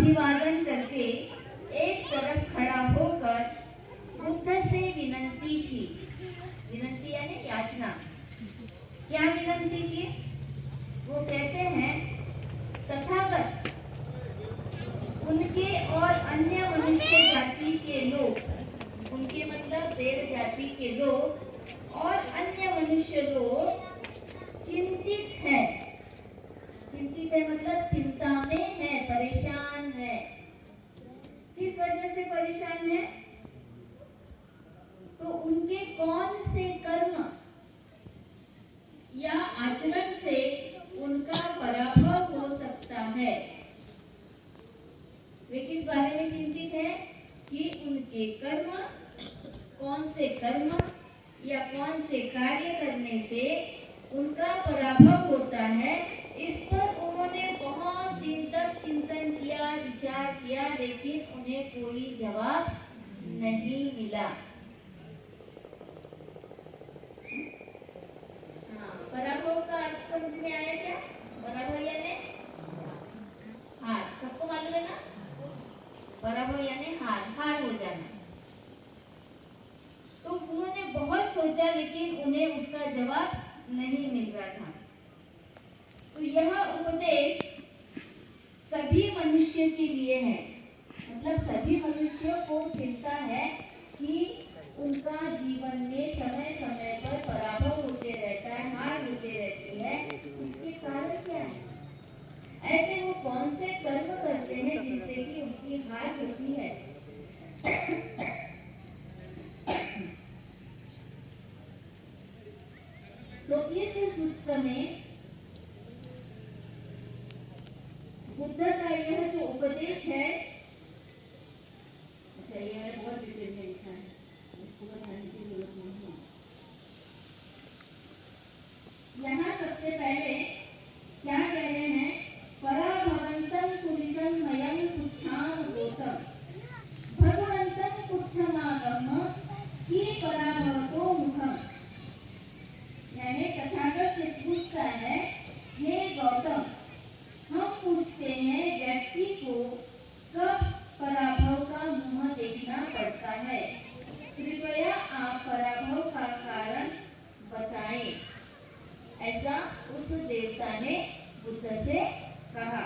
अभिवादन करके एक तरफ खड़ा होकर बुद्ध से विनती की। विनती यानी याचना। क्या विनती की? वो कहते हैं, तथागत उनके और अन्य मनुष्य जाति के लोग, उनके मतलब देव जाति के लोग और अन्य मनुष्य लोग चिंतित है। चिंतित है मतलब चिंता में है, परेशान है। किस वजह से परेशान है? तो उनके कौन से कर्म या आचरण से उनका पराभव हो सकता है। वे किस बारे में चिंतित है कि उनके कर्म, कौन से कर्म या कौन से कार्य करने से उनका पराभव होता है। इस पर उन्होंने बहुत दिन तक चिंतन किया, विचार किया, लेकिन उन्हें कोई जवाब नहीं मिला। पराभव का अर्थ समझ में आया क्या? पराभव यानी हार, सबको मालूम है ना? पराभव यानी हार, हार हो जाना। तो उन्होंने बहुत सोचा लेकिन उन्हें उसका जवाब नहीं मिल रहा था। तो यह उपदेश सभी मनुष्य के लिए है, मतलब सभी मनुष्यों को चिंता है कि उनका जीवन में समय समय पर पराभव होते रहता है, हार होते रहती है। उसके कारण क्या है? ऐसे वो कौन से कर्म करते हैं जिससे कि उनकी हार होती है? तो इस सूत्र में बुद्ध का यह जो उपदेश है, अच्छा ये मैंने बहुत डिटेल में लिखा है, इसको बताने की जरूरत नहीं है। यहाँ सबसे पहले क्या कह रहे हैं? पराभवंतं पुरुषं मयं पुच्छाम गौतम भगवंतं पुच्छमागम कि पराभवतो मुखम। यानी तथागत से पूछता है, हे गौतम, हम पूछते हैं व्यक्ति को कब पराभव का मुंह देखना पड़ता है। कृपया आप पराभव का कारण बताएं। ऐसा उस देवता ने बुद्ध से कहा।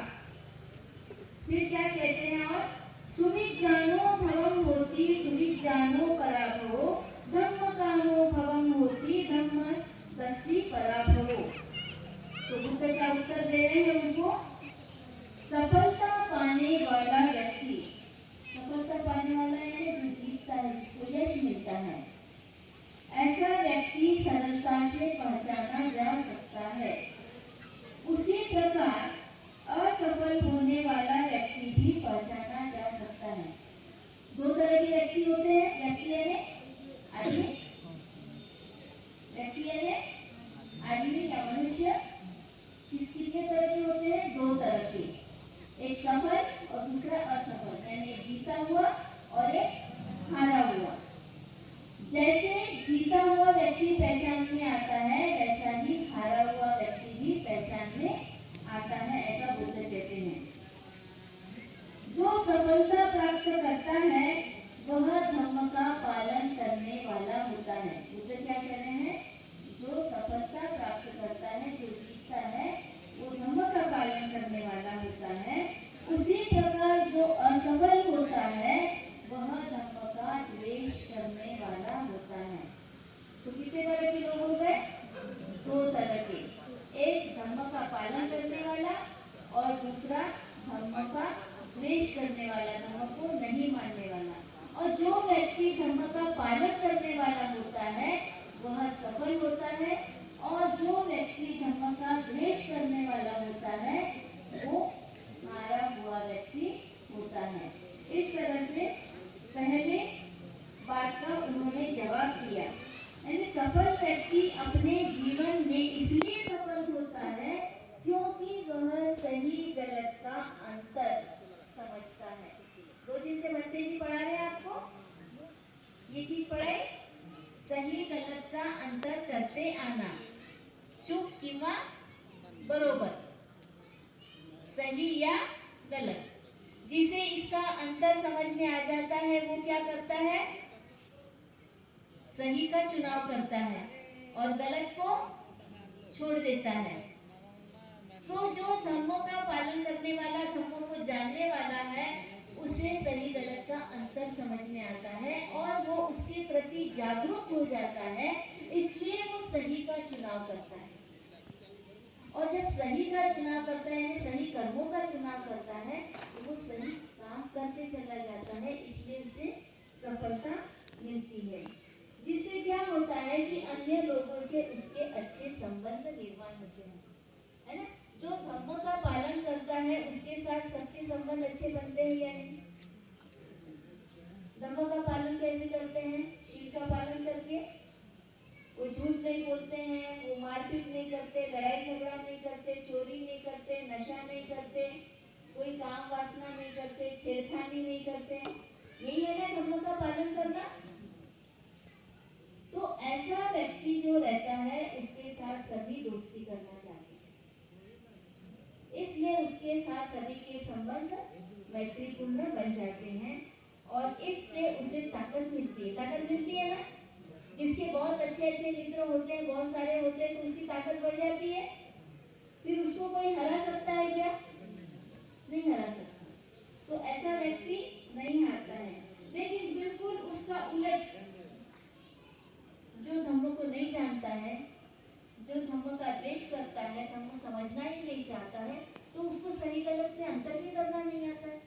फिर क्या कहते हैं? और सुविज्ञानो भवम होती सुविज्ञानो पराभवो धम्म कामो भवम होती धम्म दसी पराभवो। तो बुद्ध क्या उत्तर दे रहे हैं उनको? सफलता पाने वाला व्यक्ति, सफलता पाने वाला यानी जो जीतता है, जिसको यश मिलता है, ऐसा व्यक्ति सरलता से पहचाना जा सकता है। उसी प्रकार असफल होने वाला व्यक्ति भी पहचाना जा सकता है। दो तरह के व्यक्ति होते हैं। व्यक्ति यानी आदमी, व्यक्ति यानी आदमी या मनुष्य। कितने तरह के होते हैं? दो तरह के, एक सफल और दूसरा असफल, यानी एक जीता हुआ और एक हारा हुआ। जैसे जीता हुआ व्यक्ति पहचान में आता है, वैसा ही हारा हुआ व्यक्ति भी पहचान में आता है, ऐसा बुद्ध कहते हैं। जो सफलता प्राप्त करता है वह धर्म का पालन करने वाला होता है। बुद्ध क्या कह रहे हैं? जो सफलता प्राप्त करता है, जो जीतता है, वो धर्म का पालन करने वाला होता है। उसी प्रकार जो असफल होता है वह धर्म का द्वेष करने वाला होता है। तो कितने तरह के लोग हो गए? दो तरह के, एक धर्म का पालन करने वाला और दूसरा धर्म का द्वेष करने वाला, धर्म को नहीं मानने वाला। और जो व्यक्ति धर्म का पालन करने वाला होता है वह सफल होता है, और जो व्यक्ति धर्म का द्वेष करने वाला होता है वो हारा हुआ व्यक्ति होता है। इस तरह से पहले बात का उन्होंने जवाब दिया। यानी सफल व्यक्ति अपने जीवन में इसलिए सफल होता है क्योंकि वह सही गलत का अंतर समझता है। 2 दिन से भट्टे जी पढ़ा रहे हैं आपको, ये चीज पढ़ाए, सही गलत का अंतर करते आना। जिसका अंतर समझ में आ जाता है वो क्या करता है, सही का चुनाव करता है और गलत को छोड़ देता है। तो जो धर्मों का पालन करने वाला, धर्मों को जानने वाला है, उसे सही गलत का अंतर समझ में आता है और वो उसके प्रति जागरूक हो जाता है, इसलिए वो सही का चुनाव करता है। और जब सही का चुनाव करता है यानी सही कर्मों का चुनाव करता है, तो वो सही काम करते चला जाता है, इसलिए उसे सफलता मिलती है। जिससे क्या होता है कि अन्य लोगों से उसके अच्छे संबंध निर्माण होते हैं, है ना। जो धर्मों का पालन करता है उसके साथ सबके संबंध अच्छे बनते हैं या नहीं। धर्मों का पालन कैसे करते हैं, शील का पालन करके, वो झूठ नहीं बोलते हैं, वो मारपीट नहीं करते, लड़ाई झगड़ा नहीं करते, चोरी नहीं करते, नशा नहीं करते, कोई काम वासना नहीं करते, छेड़खानी नहीं करते। यही है ना धर्मों का पालन करना। तो ऐसा व्यक्ति जो रहता है उसके साथ सभी दोस्ती करना चाहते हैं, इसलिए उसके साथ सभी के संबंध मैत्रीपूर्ण बन जाते हैं और इससे उसे ताकत मिलती है। ताकत मिलती है ना, जिसके बहुत अच्छे अच्छे मित्र होते हैं, बहुत सारे होते हैं, तो उसकी ताकत बढ़ जाती है। फिर उसको कोई हरा सकता है क्या, नहीं हरा सकता। तो ऐसा व्यक्ति नहीं हारता है। लेकिन बिल्कुल उसका उलट, जो धर्म को नहीं जानता है, जो धर्म का द्वेष करता है, धर्म को समझना ही नहीं चाहता है, तो उसको सही गलत में अंतर भी करना नहीं आता है।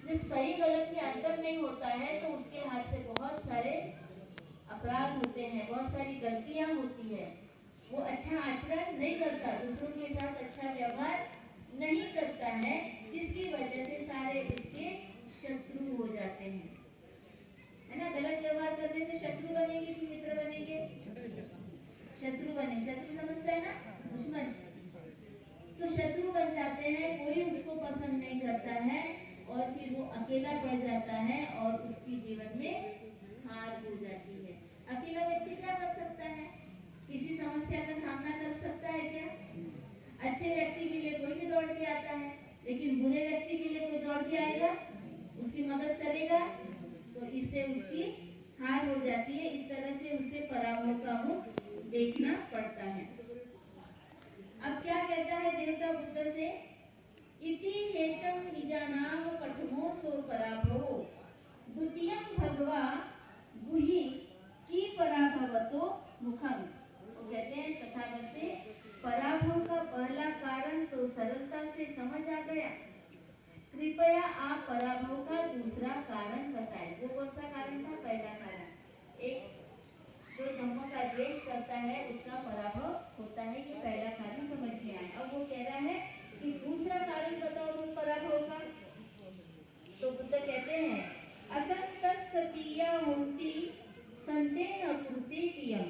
जब सही गलत में अंतर नहीं होता है तो उसके हाथ से बहुत सारे अपराध होते हैं, बहुत सारी गलतियां होती है। वो अच्छा आचरण नहीं करता, दूसरों के साथ अच्छा व्यवहार नहीं करता है, जिसकी वजह से सारे उसके शत्रु हो जाते हैं, है ना। गलत व्यवहार करने से शत्रु बनेंगे कि मित्र बनेंगे, शत्रु बने। शत्रु समझता है ना, दुश्मन। तो शत्रु बन जाते हैं, कोई उसको पसंद नहीं करता है और फिर वो अकेला पड़ जाता है और उसकी जीवन में हार हो जाती है। अकेला व्यक्ति क्या कर सकता है, किसी समस्या का सामना कर सकता है क्या। अच्छे व्यक्ति के लिए कोई भी दौड़ के आता है, लेकिन बुरे व्यक्ति के लिए कोई दौड़ के आएगा, उसकी मदद करेगा, तो इससे उसकी हार हो जाती है। इस तरह से उसे पराभव का मुख देखना पड़ता है। अब क्या कहता है देवता बुद्ध से, इति हेतम निजानाम पठमो सो पराभवो द्वितीयं भगवा गुहि की पराभवतो मुखम। वो कहते हैं तथागत से पराभव का पहला कारण तो सरलता से समझ आ गया, कृपया आप पराभव का दूसरा कारण बताएं। वो कौन सा कारण था, पहला कारण, एक जो धर्म का द्वेष करता है उसका पराभव होता है, ये पहला कारण समझ में आया। अब वो कह रहा है कि दूसरा कारण बताओ तुम पराभव का। तो बुद्ध कहते हैं असंतसतीया होती संतेन कृते कियम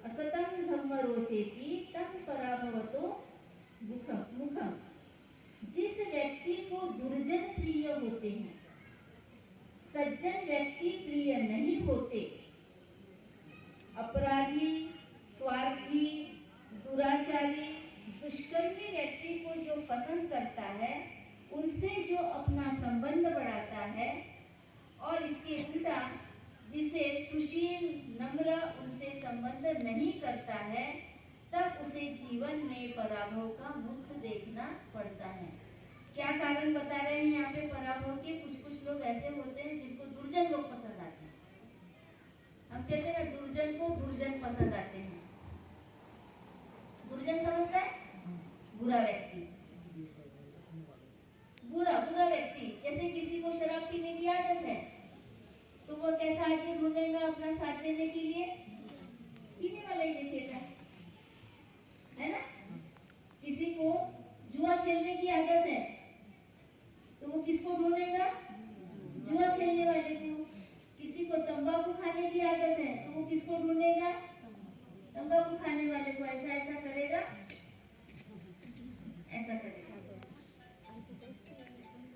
असतम धम्म रोचेति तम पराभवतो मुखम। जिस व्यक्ति को दुर्जन प्रिय होते हैं, सज्जन व्यक्ति प्रिय नहीं होते, अपराधी, स्वार्थी, दुराचारी, दुष्कर्मी व्यक्ति को जो पसंद करता है, उनसे जो अपना संबंध बढ़ाता है, और इसके उल्टा जिसे सुशील नम्र उनसे संबंध नहीं करता है, तब उसे जीवन में पराभव का मुख देखना पड़ता है। क्या कारण बता रहे हैं यहाँ पे पराभव के। कुछ लोग ऐसे होते हैं जिनको दुर्जन लोग पसंद आते हैं। हम कहते हैं दुर्जन को दुर्जन पसंद आते हैं। दुर्जन समझता है, बुरा व्यक्ति, बुरा व्यक्ति। जैसे किसी को शराब पीने की आदत है, तो वो कैसा आदमी ढूंढेगा अपना साथ देने के लिए, पीने वाला ही देखेगा, है ना। किसी को जुआ खेलने की आदत है, तो वो किसको ढूंढेगा, जुआ खेलने वाले को। किसी को तंबाकू खाने की आदत है, तो वो किसको ढूंढेगा, तंबाकू खाने वाले को। ऐसा करेगा, ऐसा करेगा।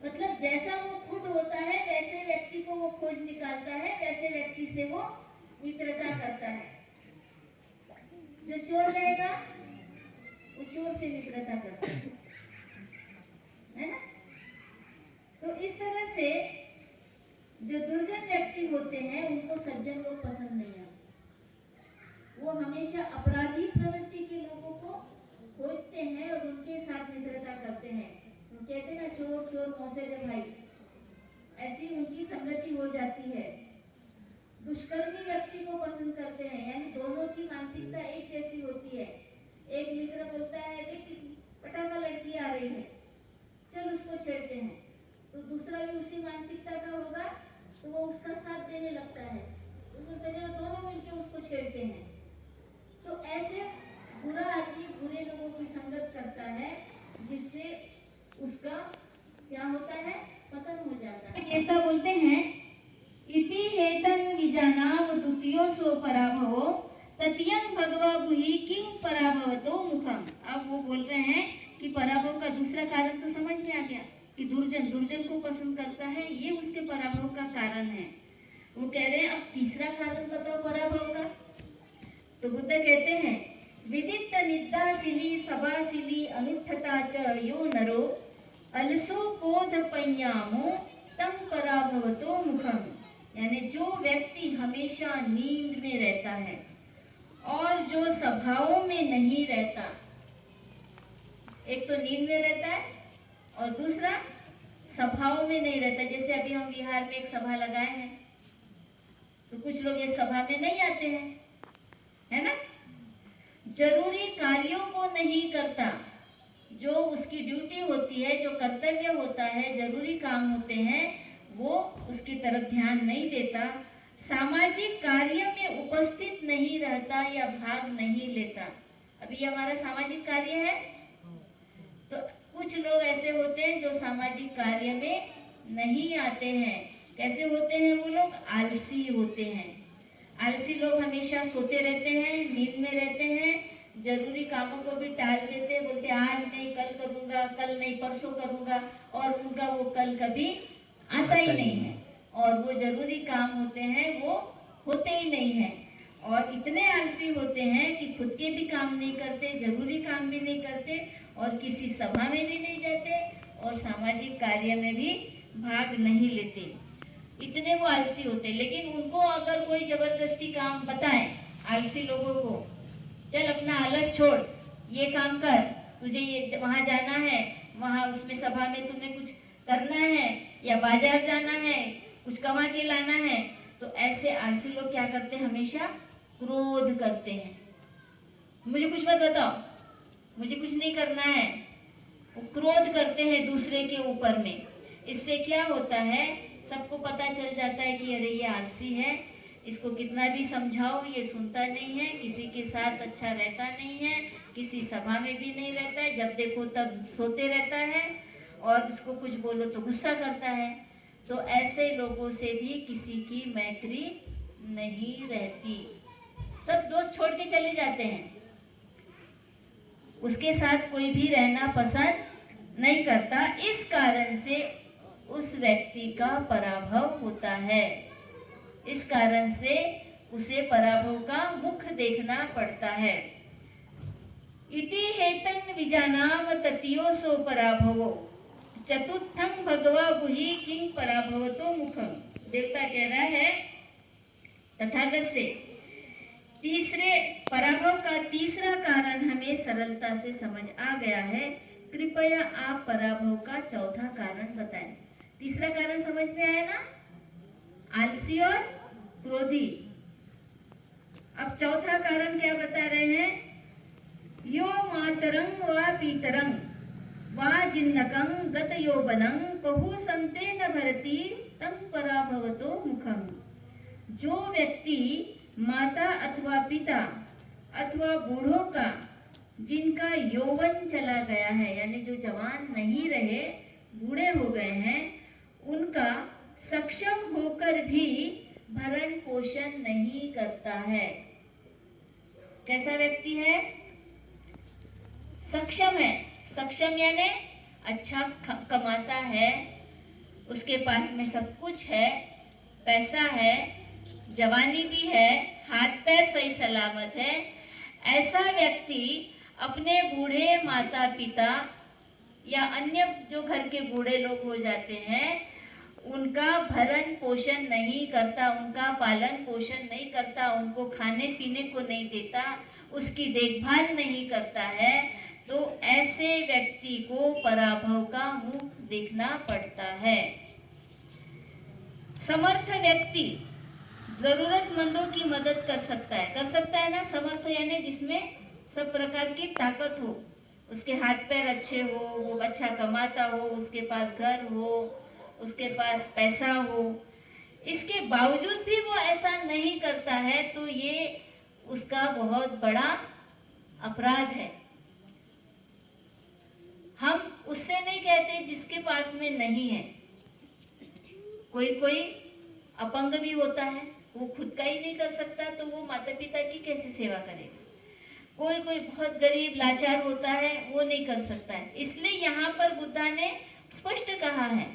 मतलब जैसा वो खुद होता है वैसे व्यक्ति को वो खोज निकालता है, वैसे व्यक्ति से वो मित्रता करता है। जो चोर रहेगा वो चोर से मित्रता करता है ना। तो इस से जो दुर्जन व्यक्ति होते हैं उनको सज्जन लोग पसंद नहीं आते। वो हमेशा अपराधी प्रवृत्ति के लोगों को खोजते हैं और उनके साथ मित्रता करते हैं। वो कहते हैं ना, चोर चोर मौसे रे भाई, ऐसी उनकी संगति हो जाती है। दुष्कर्मी व्यक्ति को पसंद करते हैं, यानी दोनों की मानसिकता एक जैसी होती है। एक मित्र बोलता है देख पटाखा लड़की आ रही है, चल उसको छेड़ते हैं, तो दूसरा भी उसी मानसिकता का होगा तो वो उसका साथ देने लगता है, तो दोनों मिलकर उसको छेड़ते हैं। तो ऐसे बुरा आदमी बुरे लोगों की संगत करता है, जिससे उसका क्या होता है, पतन हो जाता है। गीता बोलते हैं इति हेतं विजानाव द्वितीयो सो पराभवो तत्यं भगवा बुहि किं पराभवतो मुखम। अब वो बोल रहे हैं कि पराभव का दूसरा कारण तो समझ में आ गया कि दुर्जन को पसंद करता है, ये उसके पराभव का कारण है। वो कह रहे हैं अब तीसरा कारण बताओ पराभव का। तो बुद्ध कहते हैं विदित निद्दासिली सभासिली अनुत्थता च यो नरो अलसो कोध पय्यामो तम पराभवतो मुखम। यानी जो व्यक्ति हमेशा नींद में रहता है और जो सभाओं में नहीं रहता, एक तो नींद में रहता है और दूसरा सभाओं में नहीं रहता। जैसे अभी हम बिहार में एक सभा लगाए हैं, तो कुछ लोग ये सभा में नहीं आते हैं, है ना। जरूरी कार्यों को नहीं करता, जो उसकी ड्यूटी होती है, जो कर्तव्य होता है, जरूरी काम होते हैं, वो उसकी तरफ ध्यान नहीं देता। सामाजिक कार्य में उपस्थित नहीं रहता या भाग नहीं लेता। अभी हमारा सामाजिक कार्य है, तो कुछ लोग ऐसे होते हैं जो सामाजिक कार्य में नहीं आते हैं। कैसे होते हैं वो लोग? आलसी होते हैं। आलसी लोग हमेशा सोते रहते हैं, नींद में रहते हैं, जरूरी कामों को भी टाल देते हैं, बोलते आज नहीं कल करूंगा, कल नहीं परसों करूंगा, और उनका वो कल कभी आता ही नहीं है, और वो जरूरी काम होते हैं वो होते ही नहीं है। और इतने आलसी होते हैं कि खुद के भी काम नहीं करते, जरूरी काम भी नहीं करते, और किसी सभा में भी नहीं जाते, और सामाजिक कार्य में भी भाग नहीं लेते। इतने वो आलसी होते। लेकिन उनको अगर कोई जबरदस्ती काम बताए, आलसी लोगों को, चल अपना आलस छोड़, ये काम कर, तुझे ये वहां जाना है, वहां उसमें सभा में तुम्हें कुछ करना है, या बाजार जाना है, कुछ कमा के लाना है, तो ऐसे आलसी लोग क्या करते हैं? हमेशा क्रोध करते हैं। मुझे कुछ मत बताओ, मुझे कुछ नहीं करना है। वो क्रोध करते हैं दूसरे के ऊपर में। इससे क्या होता है? सबको पता चल जाता है कि अरे ये आलसी है, इसको कितना भी समझाओ ये सुनता नहीं है, किसी के साथ अच्छा रहता नहीं है, किसी सभा में भी नहीं रहता है, जब देखो तब सोते रहता है, और उसको कुछ बोलो तो गुस्सा करता है। तो ऐसे लोगों से भी किसी की मैत्री नहीं रहती, सब दोस्त छोड़ के चले जाते हैं, उसके साथ कोई भी रहना पसंद नहीं करता। इस कारण से उस व्यक्ति का पराभव होता है, इस कारण से उसे पराभव का मुख देखना पड़ता है। इति हेतं विजानाम ततियो सो पराभवो चतुर्थं भगवा बुहि किं पराभवतो मुखम। देवता कह रहा है तथागत से, तीसरे पराभव का तीसरा कारण हमें सरलता से समझ आ गया है, कृपया आप पराभव का चौथा कारण बताएं। तीसरा कारण समझ में आया ना, आलसी और क्रोधी। अब चौथा कारण क्या बता रहे हैं? यो मातरं वा पीतरं वा जिन्नकं गत यौवनं बहु संते न भरति तं पराभवतो मुखम। जो व्यक्ति माता अथवा पिता अथवा बूढ़ों का जिनका यौवन चला गया है, यानी जो जवान नहीं रहे, बूढ़े हो गए हैं, उनका सक्षम होकर भी भरण पोषण नहीं करता है। कैसा व्यक्ति है? सक्षम है। सक्षम यानी अच्छा कमाता है, उसके पास में सब कुछ है, पैसा है, जवानी भी है, हाथ पैर सही सलामत है। ऐसा व्यक्ति अपने बूढ़े माता पिता या अन्य जो घर के बूढ़े लोग हो जाते हैं, उनका भरण पोषण नहीं करता, उनका पालन पोषण नहीं करता, उनको खाने पीने को नहीं देता, उसकी देखभाल नहीं करता है, तो ऐसे व्यक्ति को पराभव का मुख देखना पड़ता है। समर्थ व्यक्ति जरूरतमंदों की मदद कर सकता है ना। समर्थ यानी जिसमें सब प्रकार की ताकत हो, उसके हाथ पैर अच्छे हो, वो अच्छा कमाता हो, उसके पास घर हो, उसके पास पैसा हो, इसके बावजूद भी वो ऐसा नहीं करता है, तो ये उसका बहुत बड़ा अपराध है। हम उससे नहीं कहते जिसके पास में नहीं है। कोई अपंग भी होता है, वो खुद का ही नहीं कर सकता, तो वो माता पिता की कैसे सेवा करेगा। कोई बहुत गरीब लाचार होता है, वो नहीं कर सकता है। इसलिए यहाँ पर बुद्धा ने स्पष्ट कहा है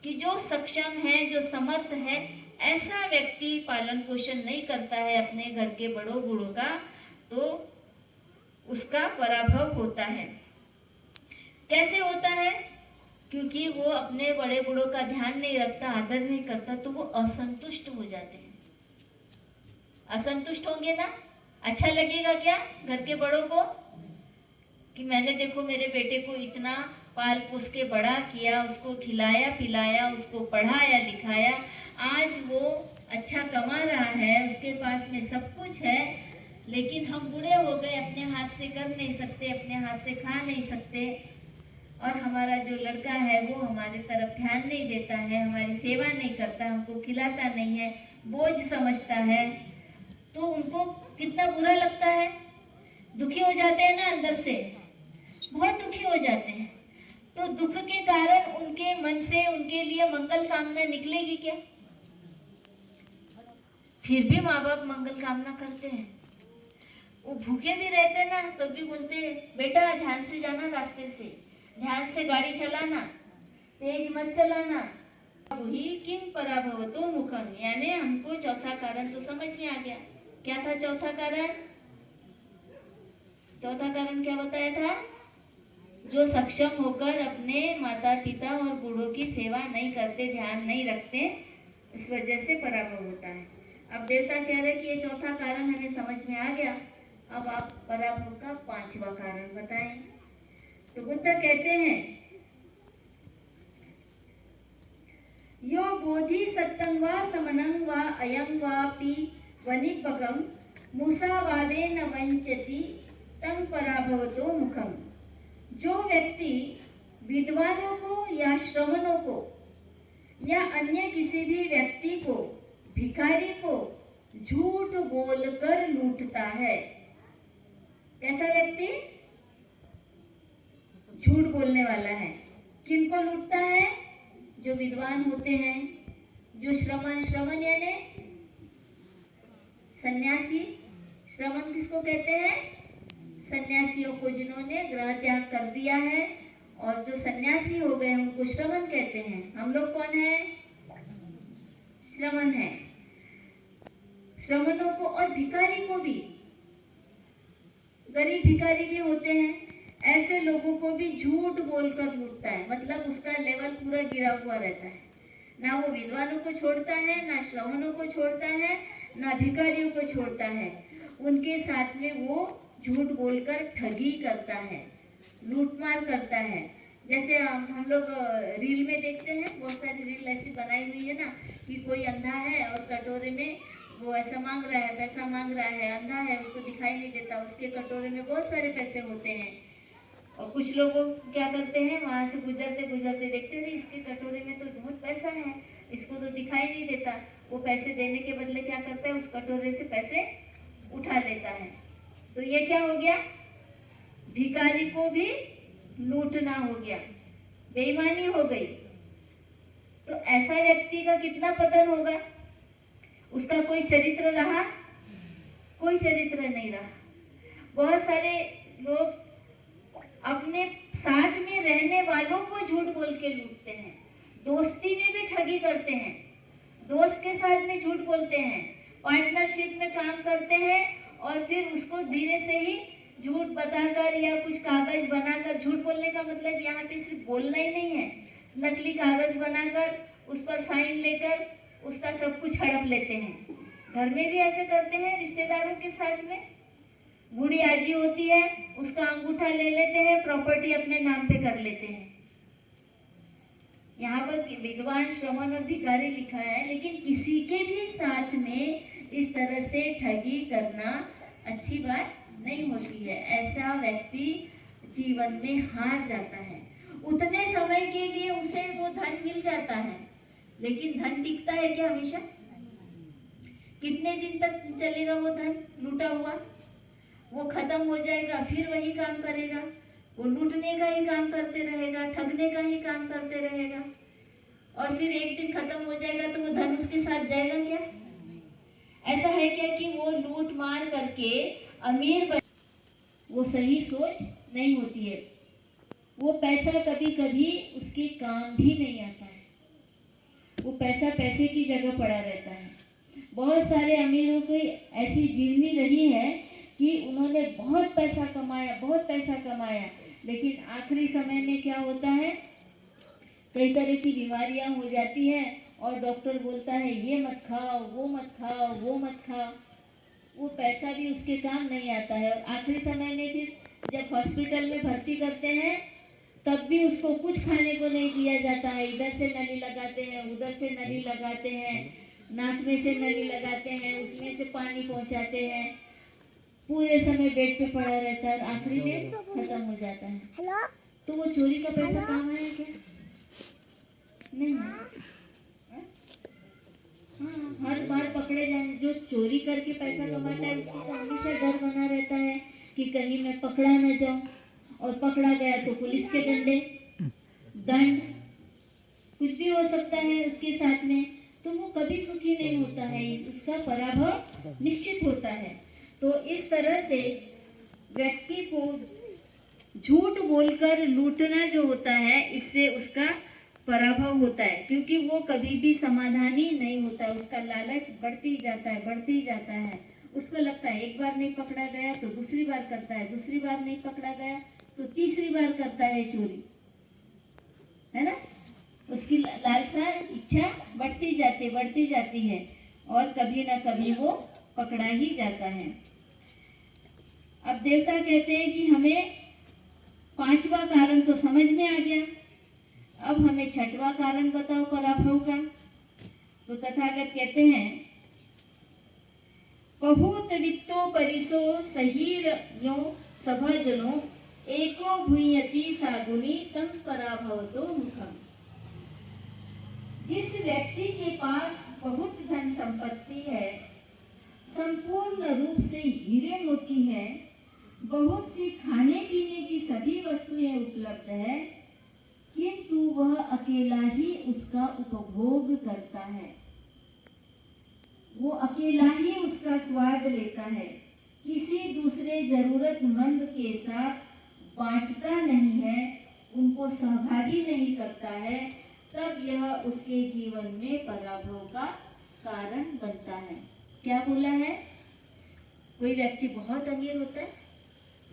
कि जो सक्षम है, जो समर्थ है, ऐसा व्यक्ति पालन पोषण नहीं करता है अपने घर के बड़ों बूढ़ों का, तो उसका पराभव होता है। कैसे होता है? क्योंकि वो अपने बड़े बूढ़ों का ध्यान नहीं रखता, आदर नहीं करता, तो वो असंतुष्ट हो जाते हैं। असंतुष्ट होंगे ना, अच्छा लगेगा क्या घर के बड़ों को कि मैंने देखो मेरे बेटे को इतना पाल पोस के बड़ा किया, उसको खिलाया पिलाया, उसको पढ़ाया लिखाया, आज वो अच्छा कमा रहा है, उसके पास में सब कुछ है, लेकिन हम बूढ़े हो गए, अपने हाथ से कर नहीं सकते, अपने हाथ से खा नहीं सकते, और हमारा जो लड़का है वो हमारी तरफ ध्यान नहीं देता है, हमारी सेवा नहीं करता, हमको खिलाता नहीं है, बोझ समझता है, तो उनको कितना बुरा लगता है, दुखी हो जाते हैं ना, अंदर से बहुत दुखी हो जाते हैं। तो दुख के कारण उनके मन से उनके लिए मंगल कामना निकलेगी क्या? फिर भी माँ बाप मंगल कामना करते हैं। वो भूखे भी रहते ना, तो भी बोलते बेटा ध्यान से जाना, रास्ते से ध्यान से गाड़ी चलाना, तेज मत चलाना। वही किंग पराभवतो मुखम, यानी हमको चौथा कारण तो समझ में आ गया। क्या था चौथा कारण? चौथा कारण क्या बताया था? जो सक्षम होकर अपने माता पिता और बूढ़ों की सेवा नहीं करते, ध्यान नहीं रखते, इस वजह से पराभव होता है। अब देवता कह रहे कि ये चौथा कारण हमें समझ में आ गया, अब आप पराभव का पांचवा कारण बताएं। तो बुद्ध कहते हैं यो बोधि सत्तं वा समनं वा अयं वापि वनिपगं मुसावादे न वंचति तं पराभवतो मुखम। जो व्यक्ति विद्वानों को या श्रमणों को या अन्य किसी भी व्यक्ति को, भिखारी को झूठ बोलकर लूटता है, कैसा व्यक्ति? झूठ बोलने वाला है। किनको लूटता है? जो विद्वान होते हैं, जो श्रमण यानी सन्यासी। श्रमण किसको कहते हैं? सन्यासियों को जिन्होंने ग्रह त्याग कर दिया है, और जो सन्यासी हो गए उनको श्रमण कहते हैं। हम लोग कौन है? श्रमण है। श्रमणों को और भिखारी को भी, गरीब भिखारी भी होते हैं, ऐसे लोगों को भी झूठ बोलकर लूटता है। मतलब उसका लेवल पूरा गिरा हुआ रहता है, ना वो विद्वानों को छोड़ता है, ना श्रमणों को छोड़ता है, ना भिखारियों को छोड़ता है। उनके साथ में वो झूठ बोलकर ठगी करता है, लूटमार करता है। जैसे हम लोग रील में देखते हैं, बहुत सारी रील ऐसी बनाई हुई है ना कि कोई अंधा है और कटोरे में वो ऐसा मांग रहा है, पैसा मांग रहा है, अंधा है, उसको दिखाई नहीं देता, उसके कटोरे में बहुत सारे पैसे होते हैं। और कुछ लोग क्या करते हैं, वहाँ से गुजरते गुजरते देखते हैं इसके कटोरे में तो बहुत पैसा है, इसको तो दिखाई नहीं देता। वो पैसे देने के बदले क्या करता है, उस कटोरे से पैसे उठा लेता है। तो ये क्या हो गया? भिखारी को भी लूटना हो गया, बेईमानी हो गई। तो ऐसा व्यक्ति का कितना पतन होगा? उसका कोई चरित्र रहा? कोई चरित्र नहीं रहा। बहुत सारे लोग अपने साथ में रहने वालों को झूठ बोल के लूटते हैं, दोस्ती में भी ठगी करते हैं, दोस्त के साथ में झूठ बोलते हैं, पार्टनरशिप में काम करते हैं, और फिर उसको धीरे से ही झूठ बताकर या कुछ कागज बनाकर, झूठ बोलने का मतलब यहाँ पे सिर्फ बोलना ही नहीं है, नकली कागज बनाकर उस पर साइन लेकर उसका सब कुछ हड़प लेते हैं। घर में भी ऐसे करते हैं रिश्तेदारों के साथ में। बूढ़ी आजी होती है, उसका अंगूठा ले लेते हैं, प्रॉपर्टी अपने नाम पे कर लेते हैं। यहाँ पर विद्वान, श्रवण और भिखारी लिखा है, लेकिन किसी के भी साथ में इस तरह से ठगी करना अच्छी बात नहीं होती है। ऐसा व्यक्ति जीवन में हार जाता है। उतने समय के लिए उसे वो धन मिल जाता है, लेकिन धन टिकता है क्या हमेशा? कितने दिन तक चलेगा वो धन लूटा हुआ? वो खत्म हो जाएगा, फिर वही काम करेगा, वो लूटने का ही काम करते रहेगा, ठगने का ही काम करते रहेगा, और फिर एक दिन खत्म हो जाएगा तो वो धन उसके साथ जाएगा क्या? ऐसा है क्या कि वो लूट मार करके अमीर बन, वो सही सोच नहीं होती है। वो पैसा कभी कभी उसके काम भी नहीं आता है, वो पैसा पैसे की जगह पड़ा रहता है। बहुत सारे अमीरों की ऐसी जीवनी रही है कि उन्होंने बहुत पैसा कमाया, लेकिन आखिरी समय में क्या होता है, कई तरह की बीमारियां हो जाती हैं और डॉक्टर बोलता है ये मत खाओ, वो मत खाओ, वो मत खाओ। वो पैसा भी उसके काम नहीं आता है, और आखिरी समय में फिर जब हॉस्पिटल में भर्ती करते हैं तब भी उसको कुछ खाने को नहीं दिया जाता है। इधर से नली लगाते हैं, उधर से नली लगाते हैं, नाक में से नली लगाते हैं, उसमें से पानी पहुंचाते हैं, पूरे समय बेड पे पड़ा रहता है, आखिरी में खत्म हो जाता है। तो वो चोरी का पैसा काम आया क्या? नहीं। हाँ, हर बार पकड़े जाने, जो चोरी करके पैसा कमाता है उसको तो हमेशा डर बना रहता है कि कहीं मैं पकड़ा न जाऊं, और पकड़ा गया तो पुलिस के डंडे, दंड, कुछ भी हो सकता है उसके साथ में। तो वो कभी सुखी नहीं होता है, उसका पराभव निश्चित होता है। तो इस तरह से व्यक्ति को झूठ बोलकर लूटना जो होता है, इससे उसका पराभव होता है, क्योंकि वो कभी भी समाधानी नहीं होता। उसका लालच बढ़ती जाता है। उसको लगता है एक बार नहीं पकड़ा गया तो दूसरी बार करता है, दूसरी बार नहीं पकड़ा गया तो तीसरी बार करता है चोरी, है ना? उसकी लालसा, इच्छा बढ़ती जाती है, और कभी ना कभी वो पकड़ा ही जाता है। अब देवता कहते हैं कि हमें पांचवा कारण तो समझ में आ गया, अब हमें छठवां कारण बताओ पराभव का। तो तथागत कहते हैं, बहुत वित्तो परिसो सहीर यो सभजनो एको भूयति साधुनी तम पराभवतो मुखम। जिस व्यक्ति के पास बहुत धन संपत्ति है, संपूर्ण रूप से हीरे मोती है, बहुत सी खाने पीने की सभी वस्तुएं उपलब्ध है, किंतु वह अकेला ही उसका उपभोग करता है, वो अकेला ही उसका स्वाद लेता है, किसी दूसरे जरूरतमंद के साथ बांटता नहीं है, उनको सहभागी नहीं करता है, तब यह उसके जीवन में पराभव का कारण बनता है। क्या बोला है? कोई व्यक्ति बहुत अमीर होता है,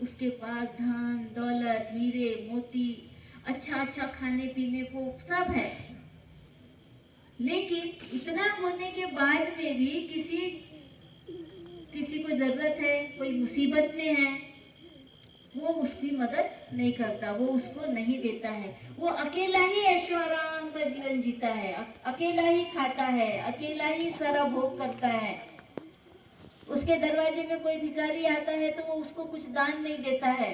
उसके पास धन दौलत, हीरे मोती, अच्छा खाने पीने को सब है, लेकिन इतना होने के बाद में भी किसी को जरूरत है, कोई मुसीबत में है, वो उसकी मदद नहीं करता, वो उसको नहीं देता है। वो अकेला ही ऐशो आराम का जीवन जीता है, अकेला ही खाता है, अकेला ही सारा भोग करता है। उसके दरवाजे में कोई भिखारी आता है तो वो उसको कुछ दान नहीं देता है।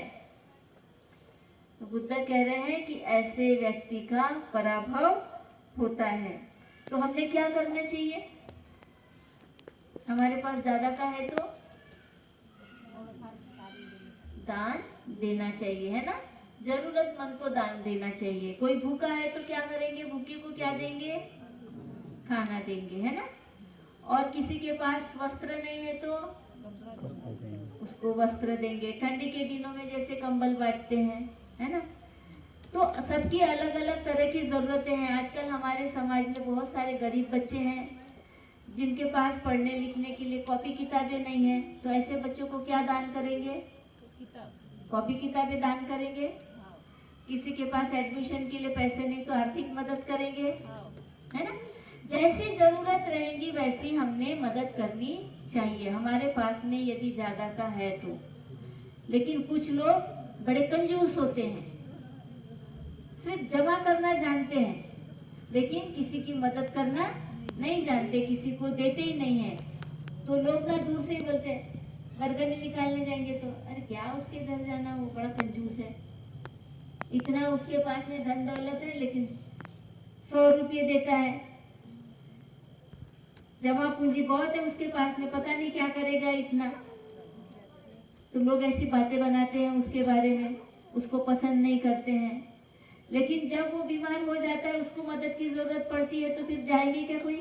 तो बुद्ध कह रहे हैं कि ऐसे व्यक्ति का पराभव होता है। तो हमने क्या करना चाहिए? हमारे पास ज्यादा का है तो दान देना चाहिए, है ना? जरूरतमंद को दान देना चाहिए। कोई भूखा है तो क्या करेंगे? भूखे को क्या देंगे? खाना देंगे, है ना? और किसी के पास वस्त्र नहीं है तो उसको वस्त्र देंगे। ठंडी के दिनों में जैसे कंबल बांटते हैं, है ना? तो सबकी अलग अलग तरह की जरूरतें हैं। आजकल हमारे समाज में बहुत सारे गरीब बच्चे हैं जिनके पास पढ़ने लिखने के लिए कॉपी किताबें नहीं है, तो ऐसे बच्चों को क्या दान करेंगे? कॉपी किताबें दान करेंगे। किसी के पास एडमिशन के लिए पैसे नहीं तो आर्थिक मदद करेंगे। है ना। जैसी जरूरत रहेगी वैसी हमने मदद करनी चाहिए, हमारे पास में यदि ज्यादा का है तो। लेकिन कुछ लोग बड़े कंजूस होते हैं, सिर्फ जमा करना जानते हैं लेकिन किसी की मदद करना नहीं जानते, किसी को देते ही नहीं है। तो लोग ना दूर से ही बोलते हैं, बरगद निकालने जाएंगे तो अरे क्या उसके घर जाना, वो बड़ा कंजूस है, इतना उसके पास में धन दौलत है लेकिन 100 रुपये देता है, जमा पूंजी बहुत है उसके पास में, पता नहीं क्या करेगा इतना। तो लोग ऐसी बातें बनाते हैं उसके बारे में, उसको पसंद नहीं करते हैं। लेकिन जब वो बीमार हो जाता है, उसको मदद की जरूरत पड़ती है, तो फिर जाएंगे क्या कोई?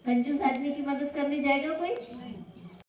कंजूस आदमी की मदद करने जाएगा कोई?